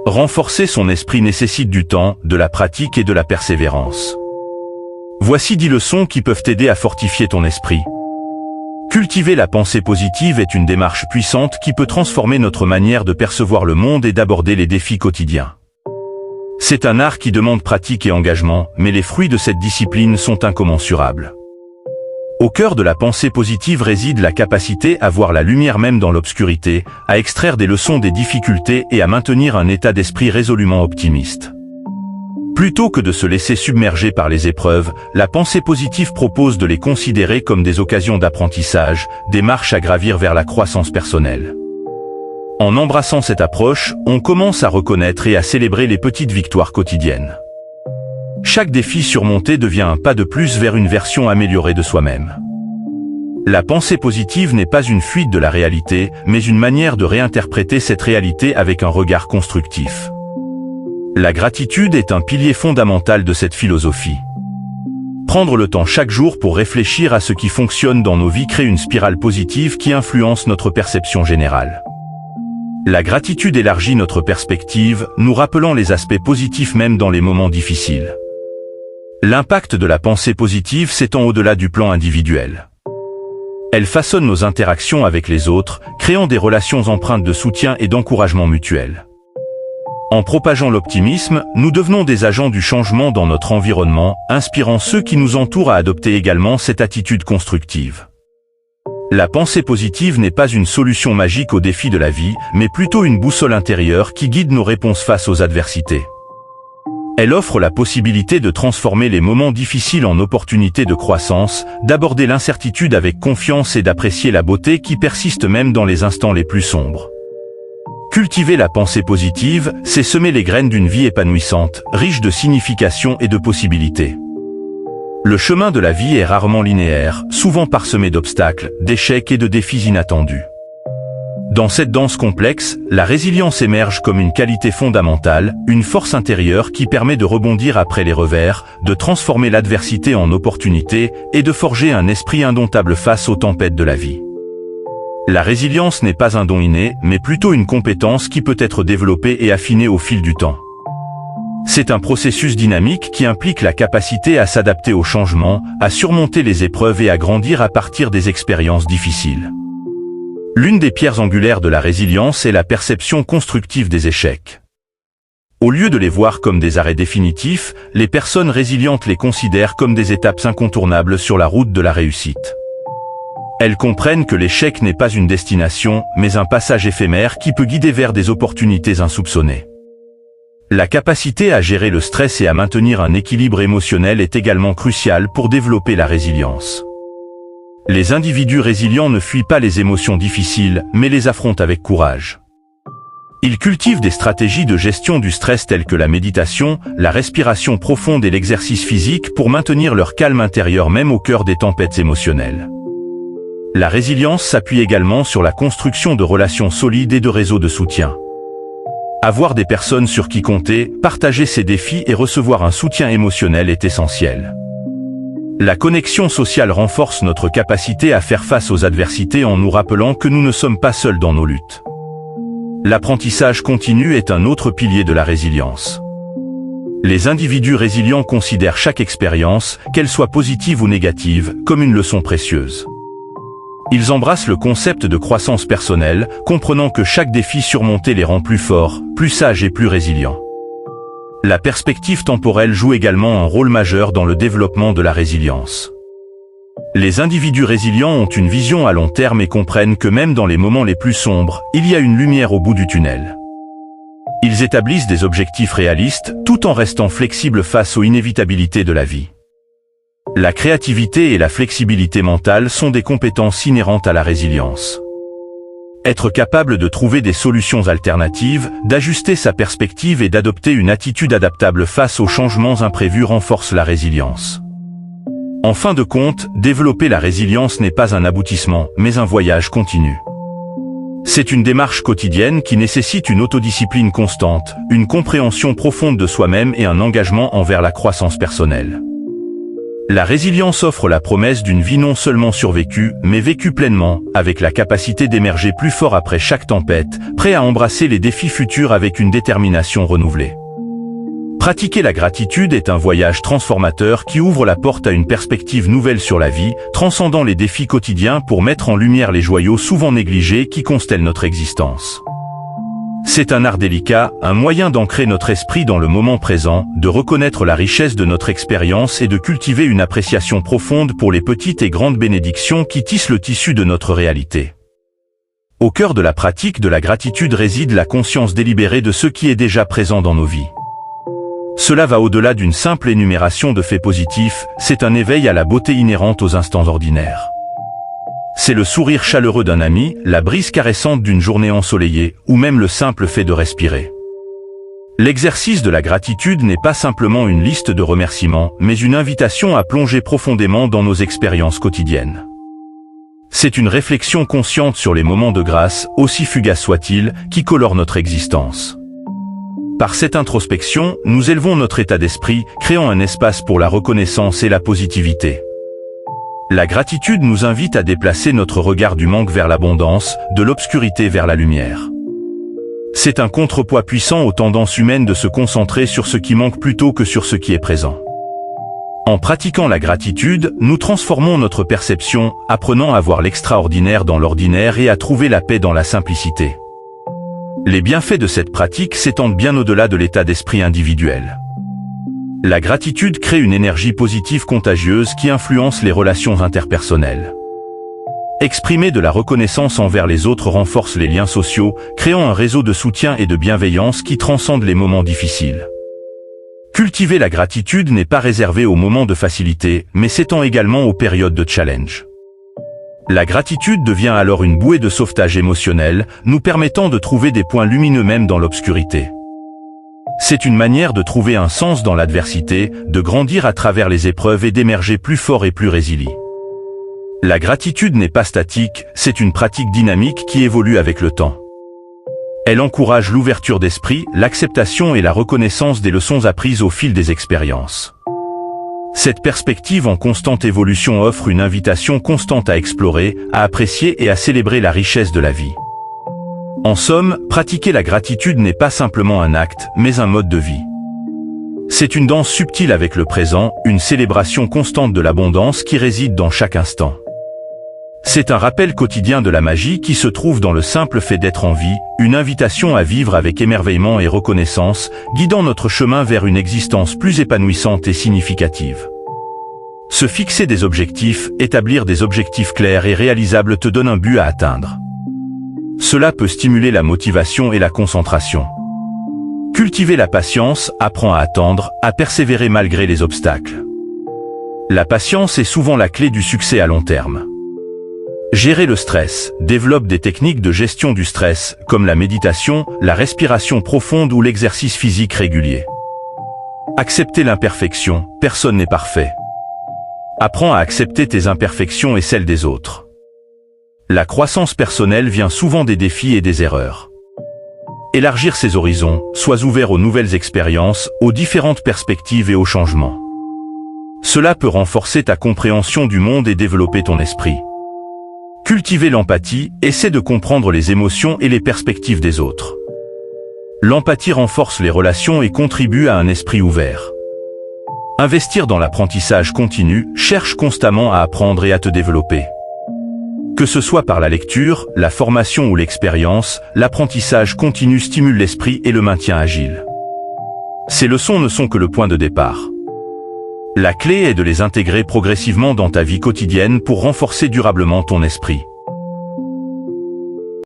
Renforcer son esprit nécessite du temps, de la pratique et de la persévérance. Voici 10 leçons qui peuvent t'aider à fortifier ton esprit. Cultiver la pensée positive est une démarche puissante qui peut transformer notre manière de percevoir le monde et d'aborder les défis quotidiens. C'est un art qui demande pratique et engagement, mais les fruits de cette discipline sont incommensurables. Au cœur de la pensée positive réside la capacité à voir la lumière même dans l'obscurité, à extraire des leçons des difficultés et à maintenir un état d'esprit résolument optimiste. Plutôt que de se laisser submerger par les épreuves, la pensée positive propose de les considérer comme des occasions d'apprentissage, des marches à gravir vers la croissance personnelle. En embrassant cette approche, on commence à reconnaître et à célébrer les petites victoires quotidiennes. Chaque défi surmonté devient un pas de plus vers une version améliorée de soi-même. La pensée positive n'est pas une fuite de la réalité, mais une manière de réinterpréter cette réalité avec un regard constructif. La gratitude est un pilier fondamental de cette philosophie. Prendre le temps chaque jour pour réfléchir à ce qui fonctionne dans nos vies crée une spirale positive qui influence notre perception générale. La gratitude élargit notre perspective, nous rappelant les aspects positifs même dans les moments difficiles. L'impact de la pensée positive s'étend au-delà du plan individuel. Elle façonne nos interactions avec les autres, créant des relations empreintes de soutien et d'encouragement mutuel. En propageant l'optimisme, nous devenons des agents du changement dans notre environnement, inspirant ceux qui nous entourent à adopter également cette attitude constructive. La pensée positive n'est pas une solution magique aux défis de la vie, mais plutôt une boussole intérieure qui guide nos réponses face aux adversités. Elle offre la possibilité de transformer les moments difficiles en opportunités de croissance, d'aborder l'incertitude avec confiance et d'apprécier la beauté qui persiste même dans les instants les plus sombres. Cultiver la pensée positive, c'est semer les graines d'une vie épanouissante, riche de signification et de possibilités. Le chemin de la vie est rarement linéaire, souvent parsemé d'obstacles, d'échecs et de défis inattendus. Dans cette danse complexe, la résilience émerge comme une qualité fondamentale, une force intérieure qui permet de rebondir après les revers, de transformer l'adversité en opportunité et de forger un esprit indomptable face aux tempêtes de la vie. La résilience n'est pas un don inné, mais plutôt une compétence qui peut être développée et affinée au fil du temps. C'est un processus dynamique qui implique la capacité à s'adapter aux changements, à surmonter les épreuves et à grandir à partir des expériences difficiles. L'une des pierres angulaires de la résilience est la perception constructive des échecs. Au lieu de les voir comme des arrêts définitifs, les personnes résilientes les considèrent comme des étapes incontournables sur la route de la réussite. Elles comprennent que l'échec n'est pas une destination, mais un passage éphémère qui peut guider vers des opportunités insoupçonnées. La capacité à gérer le stress et à maintenir un équilibre émotionnel est également cruciale pour développer la résilience. Les individus résilients ne fuient pas les émotions difficiles, mais les affrontent avec courage. Ils cultivent des stratégies de gestion du stress telles que la méditation, la respiration profonde et l'exercice physique pour maintenir leur calme intérieur même au cœur des tempêtes émotionnelles. La résilience s'appuie également sur la construction de relations solides et de réseaux de soutien. Avoir des personnes sur qui compter, partager ses défis et recevoir un soutien émotionnel est essentiel. La connexion sociale renforce notre capacité à faire face aux adversités en nous rappelant que nous ne sommes pas seuls dans nos luttes. L'apprentissage continu est un autre pilier de la résilience. Les individus résilients considèrent chaque expérience, qu'elle soit positive ou négative, comme une leçon précieuse. Ils embrassent le concept de croissance personnelle, comprenant que chaque défi surmonté les rend plus forts, plus sages et plus résilients. La perspective temporelle joue également un rôle majeur dans le développement de la résilience. Les individus résilients ont une vision à long terme et comprennent que même dans les moments les plus sombres, il y a une lumière au bout du tunnel. Ils établissent des objectifs réalistes, tout en restant flexibles face aux inévitabilités de la vie. La créativité et la flexibilité mentale sont des compétences inhérentes à la résilience. Être capable de trouver des solutions alternatives, d'ajuster sa perspective et d'adopter une attitude adaptable face aux changements imprévus renforce la résilience. En fin de compte, développer la résilience n'est pas un aboutissement, mais un voyage continu. C'est une démarche quotidienne qui nécessite une autodiscipline constante, une compréhension profonde de soi-même et un engagement envers la croissance personnelle. La résilience offre la promesse d'une vie non seulement survécue, mais vécue pleinement, avec la capacité d'émerger plus fort après chaque tempête, prêt à embrasser les défis futurs avec une détermination renouvelée. Pratiquer la gratitude est un voyage transformateur qui ouvre la porte à une perspective nouvelle sur la vie, transcendant les défis quotidiens pour mettre en lumière les joyaux souvent négligés qui constellent notre existence. C'est un art délicat, un moyen d'ancrer notre esprit dans le moment présent, de reconnaître la richesse de notre expérience et de cultiver une appréciation profonde pour les petites et grandes bénédictions qui tissent le tissu de notre réalité. Au cœur de la pratique de la gratitude réside la conscience délibérée de ce qui est déjà présent dans nos vies. Cela va au-delà d'une simple énumération de faits positifs, c'est un éveil à la beauté inhérente aux instants ordinaires. C'est le sourire chaleureux d'un ami, la brise caressante d'une journée ensoleillée, ou même le simple fait de respirer. L'exercice de la gratitude n'est pas simplement une liste de remerciements, mais une invitation à plonger profondément dans nos expériences quotidiennes. C'est une réflexion consciente sur les moments de grâce, aussi fugaces soient-ils, qui colorent notre existence. Par cette introspection, nous élevons notre état d'esprit, créant un espace pour la reconnaissance et la positivité. La gratitude nous invite à déplacer notre regard du manque vers l'abondance, de l'obscurité vers la lumière. C'est un contrepoids puissant aux tendances humaines de se concentrer sur ce qui manque plutôt que sur ce qui est présent. En pratiquant la gratitude, nous transformons notre perception, apprenant à voir l'extraordinaire dans l'ordinaire et à trouver la paix dans la simplicité. Les bienfaits de cette pratique s'étendent bien au-delà de l'état d'esprit individuel. La gratitude crée une énergie positive contagieuse qui influence les relations interpersonnelles. Exprimer de la reconnaissance envers les autres renforce les liens sociaux, créant un réseau de soutien et de bienveillance qui transcende les moments difficiles. Cultiver la gratitude n'est pas réservé aux moments de facilité, mais s'étend également aux périodes de challenge. La gratitude devient alors une bouée de sauvetage émotionnel, nous permettant de trouver des points lumineux même dans l'obscurité. C'est une manière de trouver un sens dans l'adversité, de grandir à travers les épreuves et d'émerger plus fort et plus résilient. La gratitude n'est pas statique, c'est une pratique dynamique qui évolue avec le temps. Elle encourage l'ouverture d'esprit, l'acceptation et la reconnaissance des leçons apprises au fil des expériences. Cette perspective en constante évolution offre une invitation constante à explorer, à apprécier et à célébrer la richesse de la vie. En somme, pratiquer la gratitude n'est pas simplement un acte, mais un mode de vie. C'est une danse subtile avec le présent, une célébration constante de l'abondance qui réside dans chaque instant. C'est un rappel quotidien de la magie qui se trouve dans le simple fait d'être en vie, une invitation à vivre avec émerveillement et reconnaissance, guidant notre chemin vers une existence plus épanouissante et significative. Se fixer des objectifs, établir des objectifs clairs et réalisables te donne un but à atteindre. Cela peut stimuler la motivation et la concentration. Cultiver la patience apprend à attendre, à persévérer malgré les obstacles. La patience est souvent la clé du succès à long terme. Gérer le stress, développe des techniques de gestion du stress, comme la méditation, la respiration profonde ou l'exercice physique régulier. Accepter l'imperfection, personne n'est parfait. Apprends à accepter tes imperfections et celles des autres. La croissance personnelle vient souvent des défis et des erreurs. Élargir ses horizons, sois ouvert aux nouvelles expériences, aux différentes perspectives et aux changements. Cela peut renforcer ta compréhension du monde et développer ton esprit. Cultiver l'empathie, essaie de comprendre les émotions et les perspectives des autres. L'empathie renforce les relations et contribue à un esprit ouvert. Investir dans l'apprentissage continu, cherche constamment à apprendre et à te développer. Que ce soit par la lecture, la formation ou l'expérience, l'apprentissage continu stimule l'esprit et le maintient agile. Ces leçons ne sont que le point de départ. La clé est de les intégrer progressivement dans ta vie quotidienne pour renforcer durablement ton esprit.